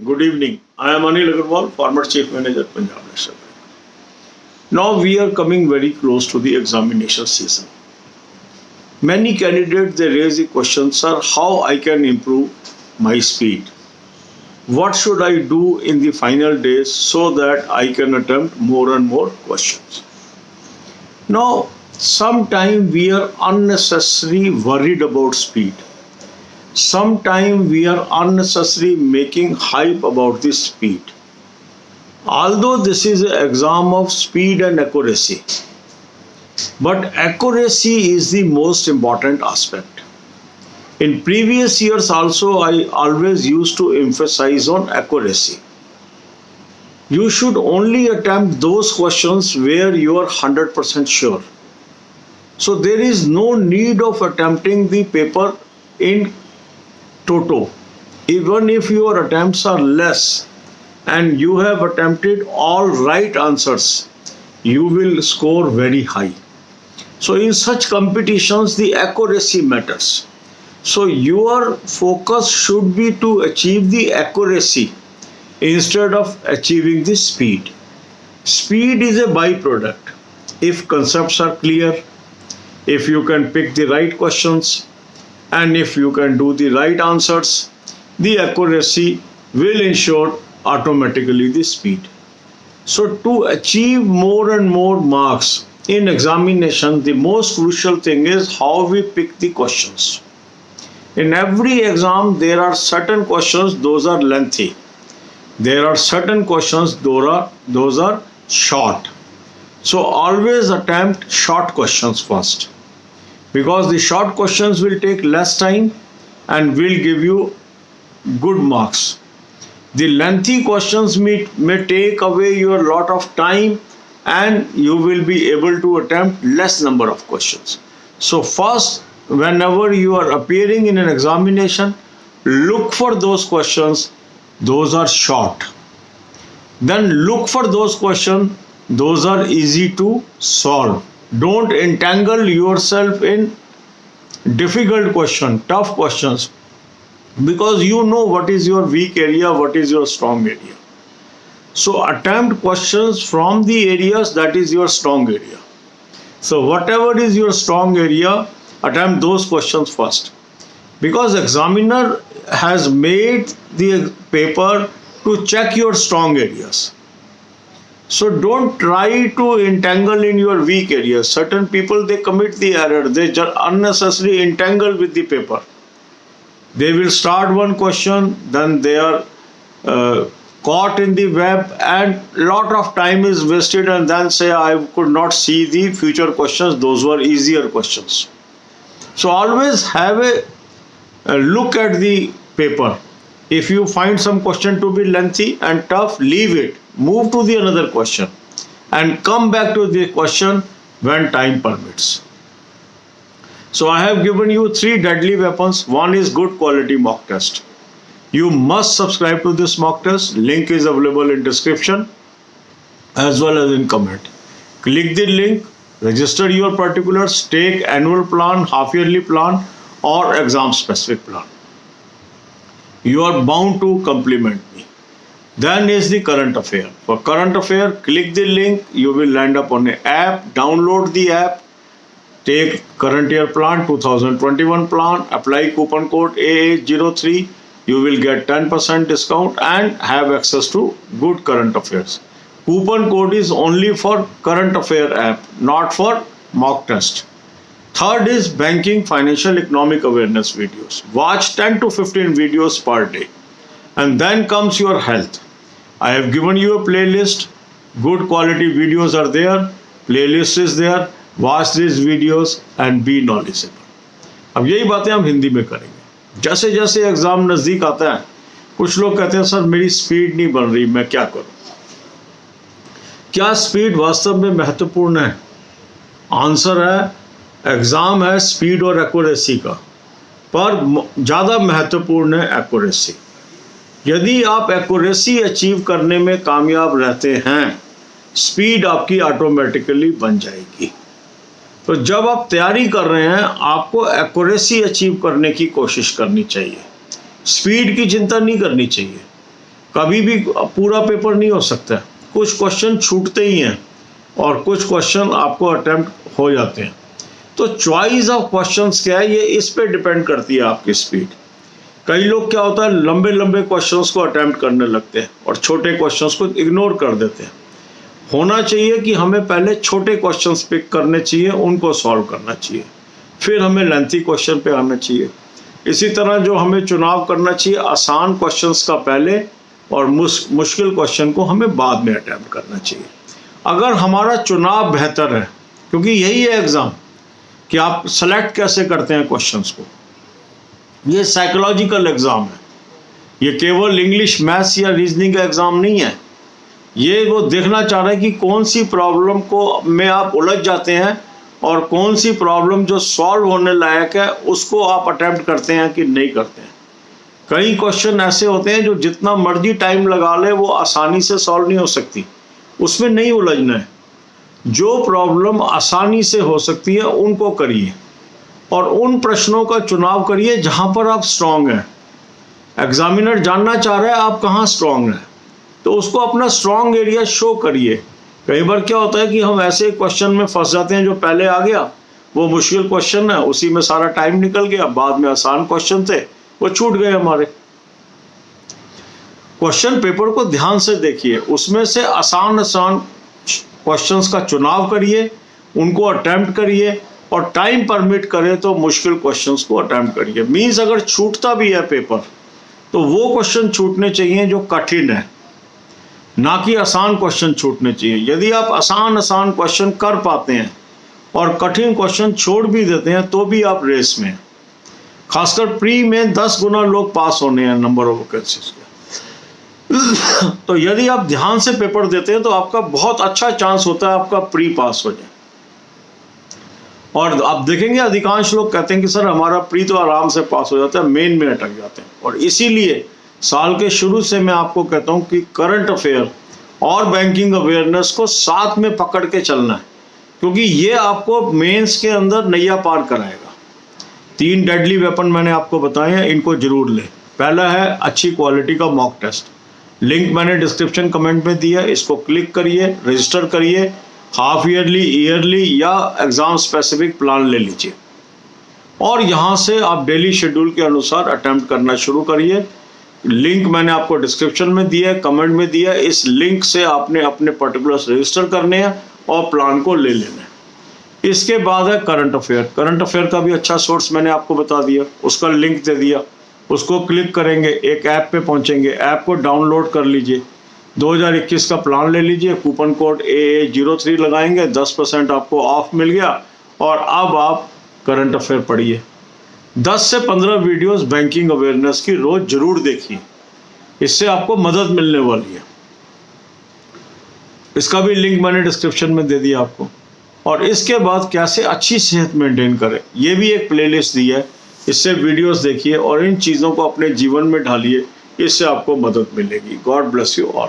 Good evening. I am Anil Agarwal, former Chief Manager, Punjab National Bank. Now we are coming very close to the examination season. Many candidates they raise the question, sir, how I can improve my speed? What should I do in the final days so that I can attempt more and more questions? Now, sometimes we are unnecessarily worried about speed. Sometimes we are unnecessarily making hype about the speed. Although this is an exam of speed and accuracy, but accuracy is the most important aspect. In previous years also, I always used to emphasize on accuracy. You should only attempt those questions where you are 100% sure. So there is no need of attempting the paper in toto. Even if your attempts are less and you have attempted all right answers, you will score very high. So in such competitions, the accuracy matters. So your focus should be to achieve the accuracy instead of achieving the speed. Speed is a byproduct. If concepts are clear, if you can pick the right questions, and if you can do the right answers, the accuracy will ensure automatically the speed. So to achieve more and more marks in examination, the most crucial thing is how we pick the questions. In every exam, there are certain questions, those are lengthy. There are certain questions, those are short. So always attempt short questions first, because the short questions will take less time and will give you good marks. The lengthy questions may take away your lot of time and you will be able to attempt less number of questions. So first, whenever you are appearing in an examination, look for those questions, those are short. Then look for those questions, those are easy to solve. Don't entangle yourself in difficult questions, tough questions, because you know what is your weak area, what is your strong area. So attempt questions from the areas that is your strong area. So whatever is your strong area, attempt those questions first, because examiner has made the paper to check your strong areas. So don't try to entangle in your weak areas. Certain people, they commit the error. They unnecessarily entangle with the paper. They will start one question, then they are caught in the web, and lot of time is wasted, and then say, I could not see the future questions. Those were easier questions. So always have a look at the paper. If you find some question to be lengthy and tough, leave it. Move to the another question and come back to the question when time permits. So I have given you 3 deadly weapons. One is good quality mock test. You must subscribe to this mock test. Link is available in description as well as in comment. Click the link, register your particulars, take annual plan, half yearly plan or exam specific plan. You are bound to compliment me. Then is the current affair. For current affair, click the link. You will land up on an app. Download the app. Take current year plan, 2021 plan. Apply coupon code AA03. You will get 10% discount and have access to good current affairs. Coupon code is only for current affair app, not for mock test. Third is banking, financial, economic awareness videos. Watch 10 to 15 videos per day. And then comes your health. I have given you a playlist. Good quality videos are there. Playlist is there. Watch these videos and be knowledgeable. अब यही बातें हम हिंदी में करेंगे. जैसे जैसे exam नज़दीक आता है, कुछ लोग कहते हैं सर मेरी स्पीड नहीं बन रही, मैं क्या करूं? क्या स्पीड वास्तव में महत्वपूर्ण है? आंसर है एग्जाम है स्पीड और एक्यूरेसी का, पर ज़्यादा महत्वपूर्ण है एक्यूरेसी. यदि आप एक्यूरेसी अचीव करने में कामयाब रहते हैं, स्पीड आपकी ऑटोमेटिकली बन जाएगी. तो जब आप तैयारी कर रहे हैं, आपको एक्यूरेसी अचीव करने की कोशिश करनी चाहिए. स्पीड की चिंता नहीं करनी चाहिए. कभी भी पूरा पेपर नहीं हो सकता, कुछ क्वेश्चन छूटते ही हैं और कुछ क्वेश्चन आपको अटेम्प्ट हो जाते हैं। तो चॉइस ऑफ क्वेश्चंस क्या है, ये इस पे डिपेंड करती है आपकी स्पीड। कई लोग क्या होता है, लंबे लंबे क्वेश्चंस को अटेम्प्ट करने लगते हैं और छोटे क्वेश्चंस को इग्नोर कर देते हैं। होना चाहिए कि हमें पहले छोटे क्वेश्चंस पिक करने चाहिए, उनको सॉल्व करना चाहिए, फिर हमें लेंथी क्वेश्चन पे आना चाहिए। इसी तरह जो हमें चुनाव करना चाहिए, आसान क्वेश्चंस का पहले और मुश्किल क्वेश्चन को हमें बाद में अटेम्प्ट करना चाहिए। अगर हमारा चुनाव बेहतर है, क्योंकि यही है एग्ज़ाम कि आप सेलेक्ट कैसे करते हैं क्वेश्चंस को, ये साइकोलॉजिकल एग्ज़ाम है, ये केवल इंग्लिश, मैथ्स या रीजनिंग का एग्ज़ाम नहीं है। ये वो देखना चाह रहे हैं कि कौन सी प्रॉब्लम को में आप उलझ जाते हैं और कौन सी प्रॉब्लम जो सॉल्व होने लायक है उसको आप अटेम्प्ट करते हैं कि नहीं करते हैं। कई क्वेश्चन ऐसे होते हैं जो जितना मर्जी टाइम लगा ले वो आसानी से सॉल्व नहीं हो सकती, उसमें नहीं उलझना है। जो प्रॉब्लम आसानी से हो सकती है उनको करिए और उन प्रश्नों का चुनाव करिए जहां पर आप स्ट्रांग हैं। एग्जामिनर जानना चाह रहा है आप कहाँ स्ट्रांग हैं, तो उसको अपना स्ट्रांग एरिया शो करिए। कई बार क्या होता है कि हम ऐसे क्वेश्चन में फंस जाते हैं जो पहले आ गया वो मुश्किल क्वेश्चन है, उसी में सारा टाइम निकल गया, बाद में आसान क्वेश्चन थे वो छूट गए हमारे। क्वेश्चन पेपर को ध्यान से देखिए, उसमें से आसान क्वेश्चंस का चुनाव करिए, उनको अटेम्प्ट करिए और टाइम परमिट करे तो मुश्किल क्वेश्चंस को अटेम्प्ट करिए। मीन्स अगर छूटता भी है पेपर तो वो क्वेश्चन छूटने चाहिए जो कठिन है, ना कि आसान क्वेश्चन छूटने चाहिए। यदि आप आसान क्वेश्चन कर पाते हैं और कठिन क्वेश्चन छोड़ भी देते हैं तो भी आप रेस में हैं। खासकर प्री में 10 गुना लोग पास होने हैं नंबर ऑफ वैकेंसीज के। तो यदि आप ध्यान से पेपर देते हैं तो आपका बहुत अच्छा चांस होता है आपका प्री पास हो जाए। और आप देखेंगे अधिकांश लोग कहते हैं कि सर हमारा प्री तो आराम से पास हो जाता है, मेन में अटक जाते हैं। और इसीलिए साल के शुरू से मैं आपको कहता हूं कि करंट अफेयर और बैंकिंग अवेयरनेस को साथ में पकड़ के चलना है, क्योंकि ये आपको मेंस के अंदर नैया पार कराएगा। 3 डेडली वेपन मैंने आपको बताए हैं, इनको जरूर लें। पहला है अच्छी क्वालिटी का मॉक टेस्ट, लिंक मैंने डिस्क्रिप्शन कमेंट में दिया, इसको क्लिक करिए, रजिस्टर करिए, हाफ ईयरली, ईयरली या एग्जाम स्पेसिफिक प्लान ले लीजिए और यहाँ से आप डेली शेड्यूल के अनुसार अटेम्प्ट करना शुरू करिए। लिंक मैंने आपको डिस्क्रिप्शन में दिया है, कमेंट में दिया है, इस लिंक से आपने अपने पर्टिकुलर्स रजिस्टर करने हैं और प्लान को ले लेना है। इसके बाद है करंट अफेयर। करंट अफेयर का भी अच्छा सोर्स मैंने आपको बता दिया, उसका लिंक दे दिया, उसको क्लिक करेंगे, एक ऐप पे पहुंचेंगे, ऐप को डाउनलोड कर लीजिए, 2021 का प्लान ले लीजिए, कूपन कोड AA03 लगाएंगे, 10% आपको ऑफ मिल गया और अब आप करंट अफेयर पढ़िए। 10 से 15 वीडियोस बैंकिंग अवेयरनेस की रोज जरूर देखिए, इससे आपको मदद मिलने वाली है। इसका भी लिंक मैंने डिस्क्रिप्शन में दे दिया आपको। और इसके बाद कैसे अच्छी सेहत मेंटेन करें, ये भी एक प्लेलिस्ट दी है, इससे वीडियोस देखिए और इन चीज़ों को अपने जीवन में ढालिए, इससे आपको मदद मिलेगी। God bless you all.